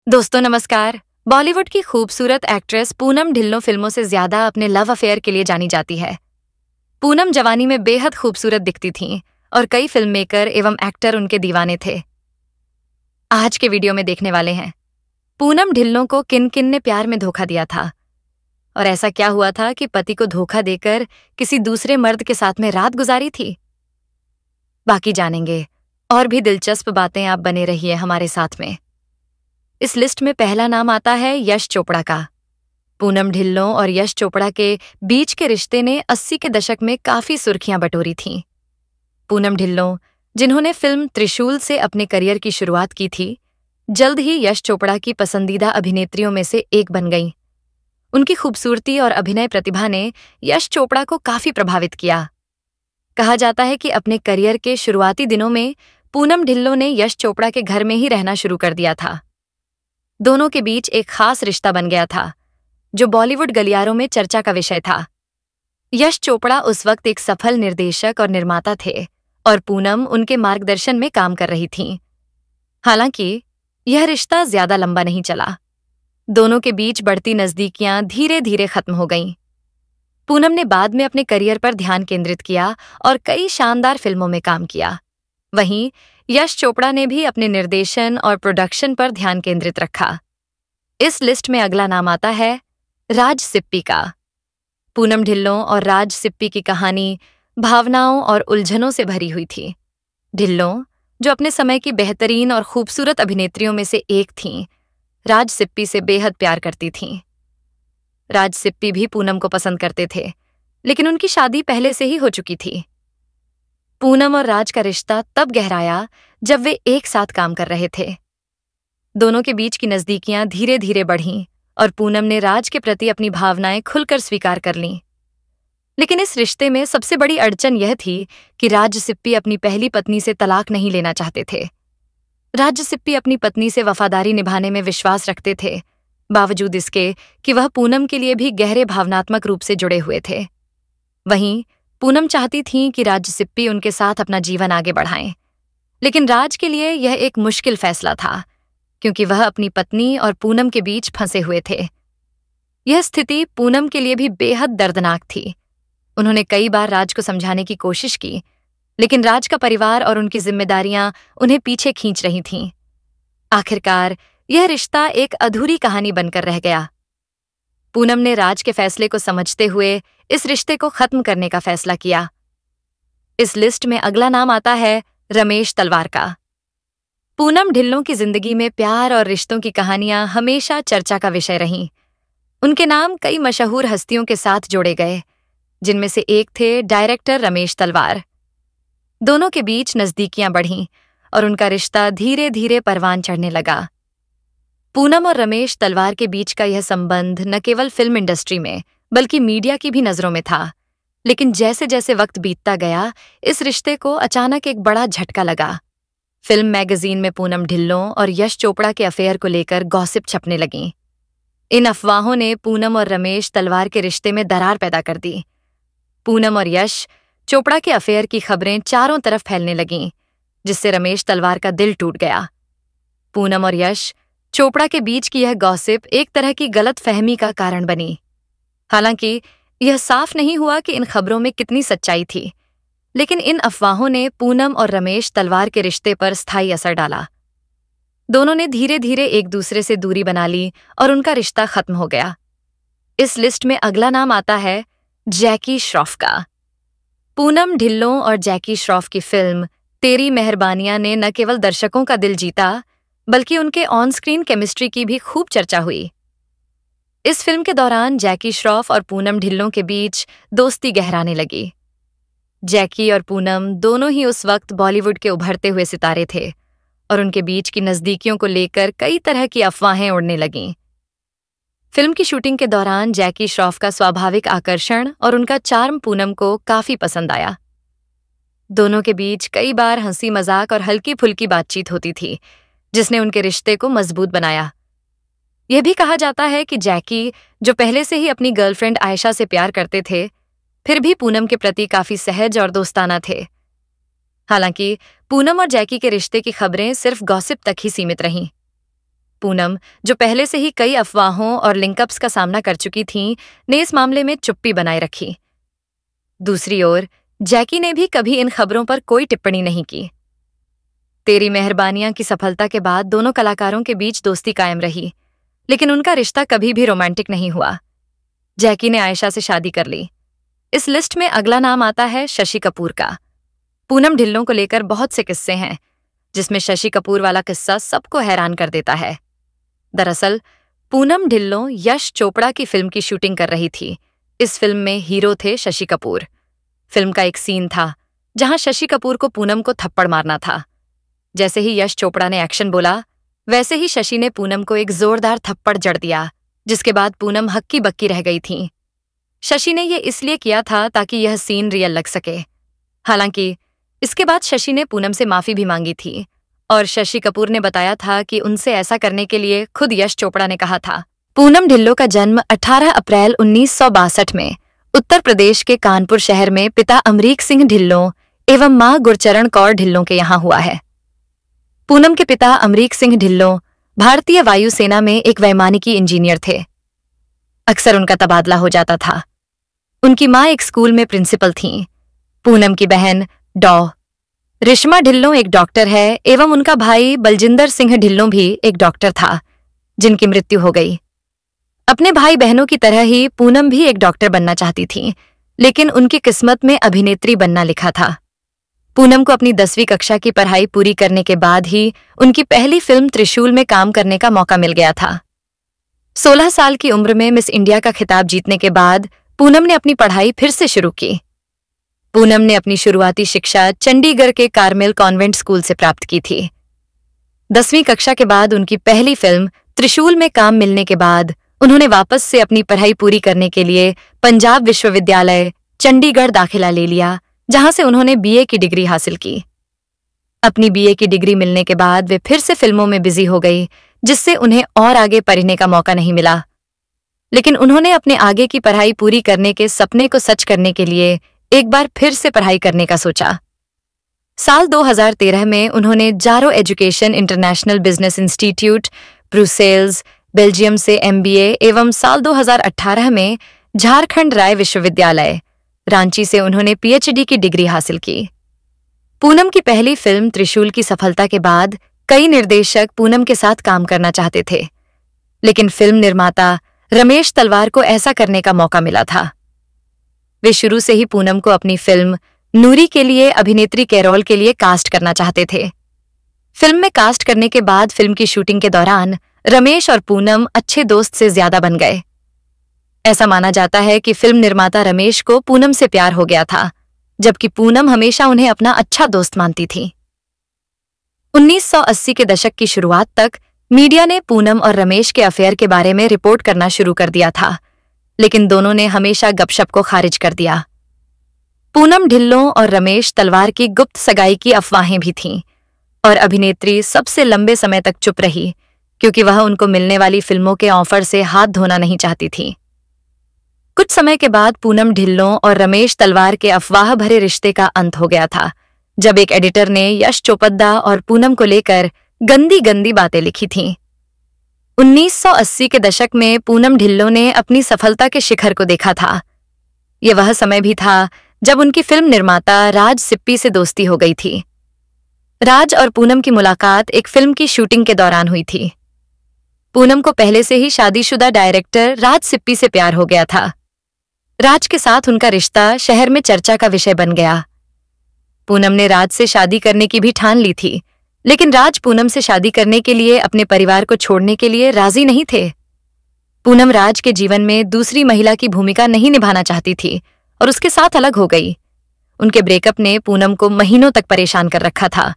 दोस्तों नमस्कार। बॉलीवुड की खूबसूरत एक्ट्रेस पूनम ढिल्लों फिल्मों से ज्यादा अपने लव अफेयर के लिए जानी जाती है। पूनम जवानी में बेहद खूबसूरत दिखती थीं और कई फिल्म मेकर एवं एक्टर उनके दीवाने थे। आज के वीडियो में देखने वाले हैं पूनम ढिल्लों को किन किन ने प्यार में धोखा दिया था और ऐसा क्या हुआ था कि पति को धोखा देकर किसी दूसरे मर्द के साथ में रात गुजारी थी। बाकी जानेंगे और भी दिलचस्प बातें। आप बने रहिए हमारे साथ में। इस लिस्ट में पहला नाम आता है यश चोपड़ा का। पूनम ढिल्लों और यश चोपड़ा के बीच के रिश्ते ने 80 के दशक में काफी सुर्खियां बटोरी थीं। पूनम ढिल्लों, जिन्होंने फिल्म त्रिशूल से अपने करियर की शुरुआत की थी, जल्द ही यश चोपड़ा की पसंदीदा अभिनेत्रियों में से एक बन गईं। उनकी खूबसूरती और अभिनय प्रतिभा ने यश चोपड़ा को काफी प्रभावित किया। कहा जाता है कि अपने करियर के शुरुआती दिनों में पूनम ढिल्लों ने यश चोपड़ा के घर में ही रहना शुरू कर दिया था। दोनों के बीच एक खास रिश्ता बन गया था, जो बॉलीवुड गलियारों में चर्चा का विषय था। यश चोपड़ा उस वक्त एक सफल निर्देशक और निर्माता थे और पूनम उनके मार्गदर्शन में काम कर रही थीं। हालांकि यह रिश्ता ज्यादा लंबा नहीं चला। दोनों के बीच बढ़ती नजदीकियां धीरे धीरे खत्म हो गईं। पूनम ने बाद में अपने करियर पर ध्यान केंद्रित किया और कई शानदार फिल्मों में काम किया। वहीं यश चोपड़ा ने भी अपने निर्देशन और प्रोडक्शन पर ध्यान केंद्रित रखा। इस लिस्ट में अगला नाम आता है राज सिप्पी का। पूनम ढिल्लों और राज सिप्पी की कहानी भावनाओं और उलझनों से भरी हुई थी। ढिल्लों, जो अपने समय की बेहतरीन और खूबसूरत अभिनेत्रियों में से एक थीं, राज सिप्पी से बेहद प्यार करती थीं। राज सिप्पी भी पूनम को पसंद करते थे, लेकिन उनकी शादी पहले से ही हो चुकी थी। पूनम और राज का रिश्ता तब गहराया जब वे एक साथ काम कर रहे थे। दोनों के बीच की नजदीकियां धीरे धीरे बढ़ीं और पूनम ने राज के प्रति अपनी भावनाएं खुलकर स्वीकार कर लीं। लेकिन इस रिश्ते में सबसे बड़ी अड़चन यह थी कि राज सिप्पी अपनी पहली पत्नी से तलाक नहीं लेना चाहते थे। राज सिप्पी अपनी पत्नी से वफादारी निभाने में विश्वास रखते थे, बावजूद इसके कि वह पूनम के लिए भी गहरे भावनात्मक रूप से जुड़े हुए थे। वहीं पूनम चाहती थीं कि राज सिप्पी उनके साथ अपना जीवन आगे बढ़ाएं, लेकिन राज के लिए यह एक मुश्किल फैसला था, क्योंकि वह अपनी पत्नी और पूनम के बीच फंसे हुए थे। यह स्थिति पूनम के लिए भी बेहद दर्दनाक थी। उन्होंने कई बार राज को समझाने की कोशिश की, लेकिन राज का परिवार और उनकी जिम्मेदारियां उन्हें पीछे खींच रही थीं। आखिरकार यह रिश्ता एक अधूरी कहानी बनकर रह गया। पूनम ने राज के फैसले को समझते हुए इस रिश्ते को खत्म करने का फैसला किया। इस लिस्ट में अगला नाम आता है रमेश तलवार का। पूनम ढिल्लों की जिंदगी में प्यार और रिश्तों की कहानियां हमेशा चर्चा का विषय रहीं। उनके नाम कई मशहूर हस्तियों के साथ जोड़े गए, जिनमें से एक थे डायरेक्टर रमेश तलवार। दोनों के बीच नजदीकियां बढ़ीं और उनका रिश्ता धीरे धीरे परवान चढ़ने लगा। पूनम और रमेश तलवार के बीच का यह संबंध न केवल फिल्म इंडस्ट्री में बल्कि मीडिया की भी नजरों में था। लेकिन जैसे जैसे वक्त बीतता गया, इस रिश्ते को अचानक एक बड़ा झटका लगा। फिल्म मैगजीन में पूनम ढिल्लों और यश चोपड़ा के अफेयर को लेकर गॉसिप छपने लगीं। इन अफवाहों ने पूनम और रमेश तलवार के रिश्ते में दरार पैदा कर दी। पूनम और यश चोपड़ा के अफेयर की खबरें चारों तरफ फैलने लगीं, जिससे रमेश तलवार का दिल टूट गया। पूनम और यश चोपड़ा के बीच की यह गॉसिप एक तरह की गलत फहमी का कारण बनी। हालांकि यह साफ नहीं हुआ कि इन खबरों में कितनी सच्चाई थी, लेकिन इन अफवाहों ने पूनम और रमेश तलवार के रिश्ते पर स्थायी असर डाला। दोनों ने धीरे धीरे एक दूसरे से दूरी बना ली और उनका रिश्ता खत्म हो गया। इस लिस्ट में अगला नाम आता है जैकी श्रॉफ का। पूनम ढिल्लों और जैकी श्रॉफ की फिल्म तेरी मेहरबानियां ने न केवल दर्शकों का दिल जीता, बल्कि उनके ऑन स्क्रीन केमिस्ट्री की भी खूब चर्चा हुई। इस फिल्म के दौरान जैकी श्रॉफ और पूनम ढिल्लों के बीच दोस्ती गहराने लगी। जैकी और पूनम दोनों ही उस वक्त बॉलीवुड के उभरते हुए सितारे थे और उनके बीच की नजदीकियों को लेकर कई तरह की अफवाहें उड़ने लगीं। फिल्म की शूटिंग के दौरान जैकी श्रॉफ का स्वाभाविक आकर्षण और उनका चार्म पूनम को काफी पसंद आया। दोनों के बीच कई बार हंसी मजाक और हल्की फुल्की बातचीत होती थी, जिसने उनके रिश्ते को मजबूत बनाया। यह भी कहा जाता है कि जैकी, जो पहले से ही अपनी गर्लफ्रेंड आयशा से प्यार करते थे, फिर भी पूनम के प्रति काफी सहज और दोस्ताना थे। हालांकि पूनम और जैकी के रिश्ते की खबरें सिर्फ गॉसिप तक ही सीमित रहीं। पूनम, जो पहले से ही कई अफवाहों और लिंकअप्स का सामना कर चुकी थीं, ने इस मामले में चुप्पी बनाए रखी। दूसरी ओर जैकी ने भी कभी इन खबरों पर कोई टिप्पणी नहीं की। तेरी मेहरबानियां की सफलता के बाद दोनों कलाकारों के बीच दोस्ती कायम रही, लेकिन उनका रिश्ता कभी भी रोमांटिक नहीं हुआ। जैकी ने आयशा से शादी कर ली। इस लिस्ट में अगला नाम आता है शशि कपूर का। पूनम ढिल्लों को लेकर बहुत से किस्से हैं, जिसमें शशि कपूर वाला किस्सा सबको हैरान कर देता है। दरअसल पूनम ढिल्लों यश चोपड़ा की फिल्म की शूटिंग कर रही थी। इस फिल्म में हीरो थे शशि कपूर। फिल्म का एक सीन था जहां शशि कपूर को पूनम को थप्पड़ मारना था। जैसे ही यश चोपड़ा ने एक्शन बोला, वैसे ही शशि ने पूनम को एक जोरदार थप्पड़ जड़ दिया, जिसके बाद पूनम हक्की बक्की रह गई थी। शशि ने यह इसलिए किया था ताकि यह सीन रियल लग सके। हालांकि इसके बाद शशि ने पूनम से माफी भी मांगी थी और शशि कपूर ने बताया था कि उनसे ऐसा करने के लिए खुद यश चोपड़ा ने कहा था। पूनम ढिल्लों का जन्म 18 अप्रैल 1962 में उत्तर प्रदेश के कानपुर शहर में पिता अमरीक सिंह ढिल्लों एवं मां गुरचरण कौर ढिल्लों के यहाँ हुआ है। पूनम के पिता अमरीक सिंह ढिल्लों भारतीय वायुसेना में एक वैमानिकी इंजीनियर थे। अक्सर उनका तबादला हो जाता था। उनकी मां एक स्कूल में प्रिंसिपल थीं। पूनम की बहन डॉ. रिश्मा ढिल्लों एक डॉक्टर है एवं उनका भाई बलजिंदर सिंह ढिल्लों भी एक डॉक्टर था, जिनकी मृत्यु हो गई। अपने भाई बहनों की तरह ही पूनम भी एक डॉक्टर बनना चाहती थी, लेकिन उनकी किस्मत में अभिनेत्री बनना लिखा था। पूनम को अपनी 10वीं कक्षा की पढ़ाई पूरी करने के बाद ही उनकी पहली फिल्म त्रिशूल में काम करने का मौका मिल गया था। 16 साल की उम्र में मिस इंडिया का खिताब जीतने के बाद पूनम ने अपनी पढ़ाई फिर से शुरू की। पूनम ने अपनी शुरुआती शिक्षा चंडीगढ़ के कार्मेल कॉन्वेंट स्कूल से प्राप्त की थी। 10वीं कक्षा के बाद उनकी पहली फिल्म त्रिशूल में काम मिलने के बाद उन्होंने वापस से अपनी पढ़ाई पूरी करने के लिए पंजाब विश्वविद्यालय चंडीगढ़ दाखिला ले लिया, जहां से उन्होंने बीए की डिग्री हासिल की। अपनी बीए की डिग्री मिलने के बाद वे फिर से फिल्मों में बिजी हो गई, जिससे उन्हें और आगे पढ़ने का मौका नहीं मिला। लेकिन उन्होंने अपने आगे की पढ़ाई पूरी करने के सपने को सच करने के लिए एक बार फिर से पढ़ाई करने का सोचा। साल 2013 में उन्होंने जारो education international business institute Brussels Belgium से एमबीए एवं साल 2018 में झारखंड राय विश्वविद्यालय रांची से उन्होंने पीएचडी की डिग्री हासिल की। पूनम की पहली फिल्म त्रिशूल की सफलता के बाद कई निर्देशक पूनम के साथ काम करना चाहते थे, लेकिन फिल्म निर्माता रमेश तलवार को ऐसा करने का मौका मिला था। वे शुरू से ही पूनम को अपनी फिल्म नूरी के लिए अभिनेत्री कैरोल के लिए कास्ट करना चाहते थे। फिल्म में कास्ट करने के बाद फिल्म की शूटिंग के दौरान रमेश और पूनम अच्छे दोस्त से ज्यादा बन गए। ऐसा माना जाता है कि फिल्म निर्माता रमेश को पूनम से प्यार हो गया था, जबकि पूनम हमेशा उन्हें अपना अच्छा दोस्त मानती थी। 1980 के दशक की शुरुआत तक मीडिया ने पूनम और रमेश के अफेयर के बारे में रिपोर्ट करना शुरू कर दिया था, लेकिन दोनों ने हमेशा गपशप को खारिज कर दिया। पूनम ढिल्लों और रमेश तलवार की गुप्त सगाई की अफवाहें भी थीं और अभिनेत्री सबसे लंबे समय तक चुप रही, क्योंकि वह उनको मिलने वाली फिल्मों के ऑफर से हाथ धोना नहीं चाहती थी। कुछ समय के बाद पूनम ढिल्लों और रमेश तलवार के अफवाह भरे रिश्ते का अंत हो गया था, जब एक एडिटर ने यश चोपड़ा और पूनम को लेकर गंदी गंदी बातें लिखी थीं। 1980 के दशक में पूनम ढिल्लों ने अपनी सफलता के शिखर को देखा था। यह वह समय भी था जब उनकी फिल्म निर्माता राज सिप्पी से दोस्ती हो गई थी। राज और पूनम की मुलाकात एक फिल्म की शूटिंग के दौरान हुई थी। पूनम को पहले से ही शादीशुदा डायरेक्टर राज सिप्पी से प्यार हो गया था। राज के साथ उनका रिश्ता शहर में चर्चा का विषय बन गया। पूनम ने राज से शादी करने की भी ठान ली थी, लेकिन राज पूनम से शादी करने के लिए अपने परिवार को छोड़ने के लिए राजी नहीं थे। पूनम राज के जीवन में दूसरी महिला की भूमिका नहीं निभाना चाहती थी और उसके साथ अलग हो गई। उनके ब्रेकअप ने पूनम को महीनों तक परेशान कर रखा था।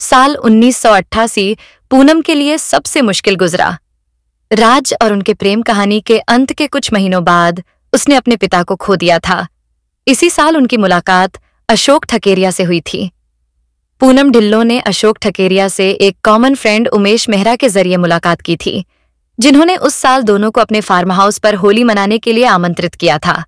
साल 1988 पूनम के लिए सबसे मुश्किल गुजरा। राज और उनके प्रेम कहानी के अंत के कुछ महीनों बाद उसने अपने पिता को खो दिया था। इसी साल उनकी मुलाकात अशोक ठकेरिया से हुई थी। पूनम ढिल्लों ने अशोक ठकेरिया से एक कॉमन फ्रेंड उमेश मेहरा के जरिए मुलाकात की थी, जिन्होंने उस साल दोनों को अपने फार्म हाउस पर होली मनाने के लिए आमंत्रित किया था।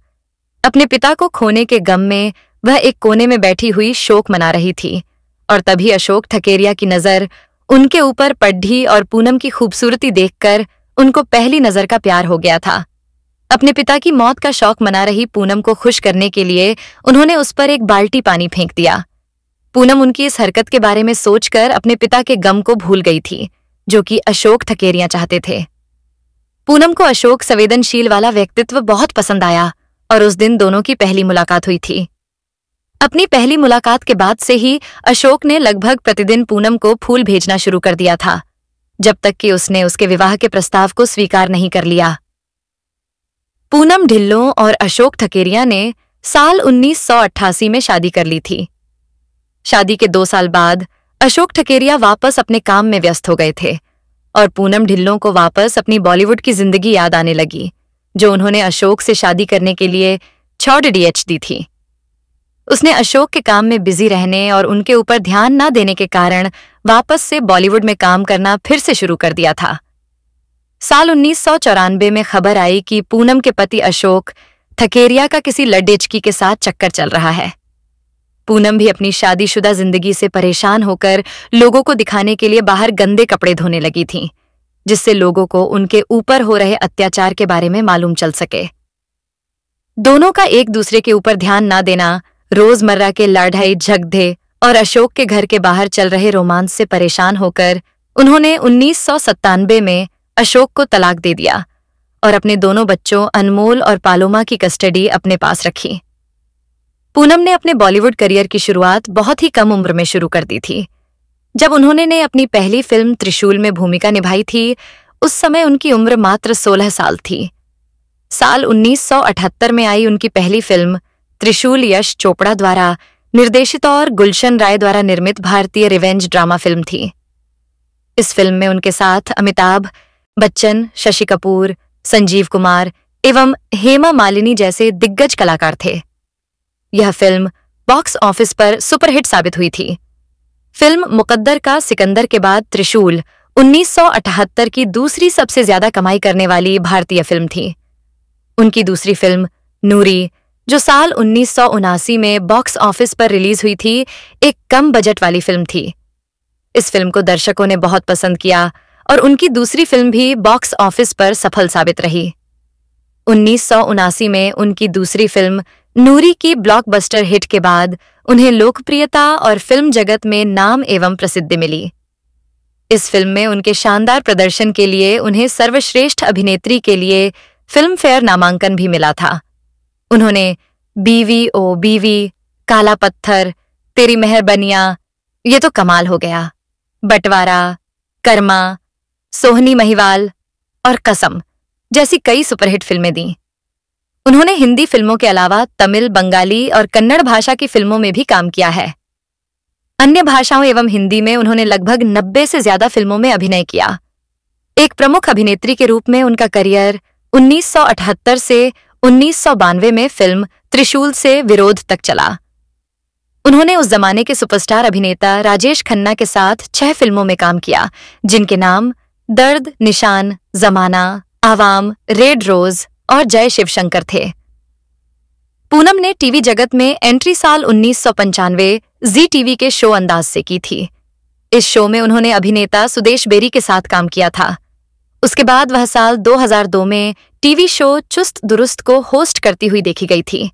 अपने पिता को खोने के गम में वह एक कोने में बैठी हुई शोक मना रही थी और तभी अशोक ठकेरिया की नजर उनके ऊपर पड्ढी और पूनम की खूबसूरती देखकर उनको पहली नजर का प्यार हो गया था। अपने पिता की मौत का शौक मना रही पूनम को खुश करने के लिए उन्होंने उस पर एक बाल्टी पानी फेंक दिया। पूनम उनकी इस हरकत के बारे में सोचकर अपने पिता के गम को भूल गई थी, जो कि अशोक ठकेरिया चाहते थे। पूनम को अशोक संवेदनशील वाला व्यक्तित्व बहुत पसंद आया और उस दिन दोनों की पहली मुलाकात हुई थी। अपनी पहली मुलाकात के बाद से ही अशोक ने लगभग प्रतिदिन पूनम को फूल भेजना शुरू कर दिया था, जब तक कि उसने उसके विवाह के प्रस्ताव को स्वीकार नहीं कर लिया। पूनम ढिल्लों और अशोक ठकेरिया ने साल 1988 में शादी कर ली थी। शादी के 2 साल बाद अशोक ठकेरिया वापस अपने काम में व्यस्त हो गए थे और पूनम ढिल्लों को वापस अपनी बॉलीवुड की जिंदगी याद आने लगी, जो उन्होंने अशोक से शादी करने के लिए छोड़ दी थी। उसने अशोक के काम में बिजी रहने और उनके ऊपर ध्यान न देने के कारण वापस से बॉलीवुड में काम करना फिर से शुरू कर दिया था। साल 1994 में खबर आई कि पूनम के पति अशोक ठकेरिया का किसी लड्डेचकी के साथ चक्कर चल रहा है। पूनम भी अपनी शादीशुदा जिंदगी से परेशान होकर लोगों को दिखाने के लिए बाहर गंदे कपड़े धोने लगी थीं, जिससे लोगों को उनके ऊपर हो रहे अत्याचार के बारे में मालूम चल सके। दोनों का एक दूसरे के ऊपर ध्यान न देना, रोजमर्रा के लड़ाई झगड़े और अशोक के घर के बाहर चल रहे रोमांस से परेशान होकर उन्होंने 1997 में अशोक को तलाक दे दिया और अपने दोनों बच्चों अनमोल और पालोमा की कस्टडी अपने पास रखी। पूनम ने अपने बॉलीवुड करियर की शुरुआत बहुत ही कम उम्र में शुरू कर दी थी। जब उन्होंने अपनी पहली फिल्म त्रिशूल में भूमिका निभाई थी, उस समय उनकी उम्र मात्र 16 साल थी। साल 1978 में आई उनकी पहली फिल्म त्रिशूल यश चोपड़ा द्वारा निर्देशित और गुलशन राय द्वारा निर्मित भारतीय रिवेंज ड्रामा फिल्म थी। इस फिल्म में उनके साथ अमिताभ बच्चन, शशि कपूर, संजीव कुमार एवं हेमा मालिनी जैसे दिग्गज कलाकार थे। यह फिल्म बॉक्स ऑफिस पर सुपरहिट साबित हुई थी। फिल्म मुकद्दर का सिकंदर के बाद त्रिशूल 1978 की दूसरी सबसे ज्यादा कमाई करने वाली भारतीय फिल्म थी। उनकी दूसरी फिल्म नूरी, जो साल 1979 में बॉक्स ऑफिस पर रिलीज हुई थी, एक कम बजट वाली फिल्म थी। इस फिल्म को दर्शकों ने बहुत पसंद किया और उनकी दूसरी फिल्म भी बॉक्स ऑफिस पर सफल साबित रही। 1979 में उनकी दूसरी फिल्म नूरी की ब्लॉकबस्टर हिट के बाद उन्हें लोकप्रियता और फिल्म जगत में नाम एवं प्रसिद्धि मिली। इस फिल्म में उनके शानदार प्रदर्शन के लिए उन्हें सर्वश्रेष्ठ अभिनेत्री के लिए फिल्म फेयर नामांकन भी मिला था। उन्होंने बीवी ओ बीवी, काला पत्थर, तेरी मेहरबनियां, ये तो कमाल हो गया, बंटवारा, कर्मा, सोहनी महिवाल और कसम जैसी कई सुपरहिट फिल्में दी। उन्होंने हिंदी फिल्मों के अलावा तमिल, बंगाली और कन्नड़ भाषा की फिल्मों में भी काम किया है। अन्य भाषाओं एवं हिंदी में उन्होंने लगभग 90 से ज्यादा फिल्मों में अभिनय किया। एक प्रमुख अभिनेत्री के रूप में उनका करियर 1978 से 1992 में फिल्म त्रिशूल से विरोध तक चला। उन्होंने उस जमाने के सुपरस्टार अभिनेता राजेश खन्ना के साथ 6 फिल्मों में काम किया, जिनके नाम दर्द, निशान, जमाना, आवाम, रेड रोज और जय शिवशंकर थे। पूनम ने टीवी जगत में एंट्री साल 1995 जी टीवी के शो अंदाज से की थी। इस शो में उन्होंने अभिनेता सुदेश बेरी के साथ काम किया था। उसके बाद वह साल 2002 में टीवी शो चुस्त दुरुस्त को होस्ट करती हुई देखी गई थी।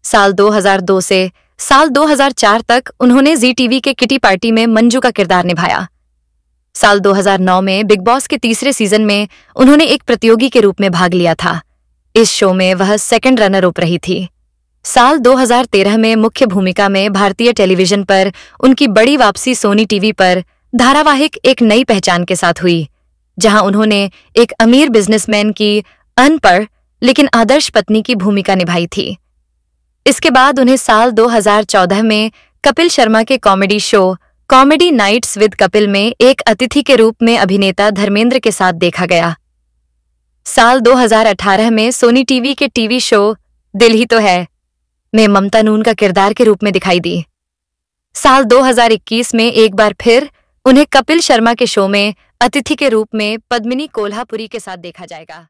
साल 2002 से साल 2004 तक उन्होंने जी टीवी के किटी पार्टी में मंजू का किरदार निभाया। साल 2009 में बिग बॉस के तीसरे सीजन में उन्होंने एक प्रतियोगी के रूप में भाग लिया था। इस शो में वह सेकंड रनर अप रही थी। साल 2013 में मुख्य भूमिका में भारतीय टेलीविजन पर उनकी बड़ी वापसी सोनी टीवी पर धारावाहिक एक नई पहचान के साथ हुई, जहां उन्होंने एक अमीर बिजनेसमैन की अनपढ़ लेकिन आदर्श पत्नी की भूमिका निभाई थी। इसके बाद उन्हें साल 2014 में कपिल शर्मा के comedy show comedy nights with Kapil में एक अतिथि के रूप में अभिनेता धर्मेंद्र के साथ देखा गया। साल 2018 में सोनी टीवी के टीवी शो दिल ही तो है में ममता नून का किरदार के रूप में दिखाई दी। साल 2021 में एक बार फिर उन्हें कपिल शर्मा के शो में अतिथि के रूप में पद्मिनी कोल्हापुरी के साथ देखा जाएगा।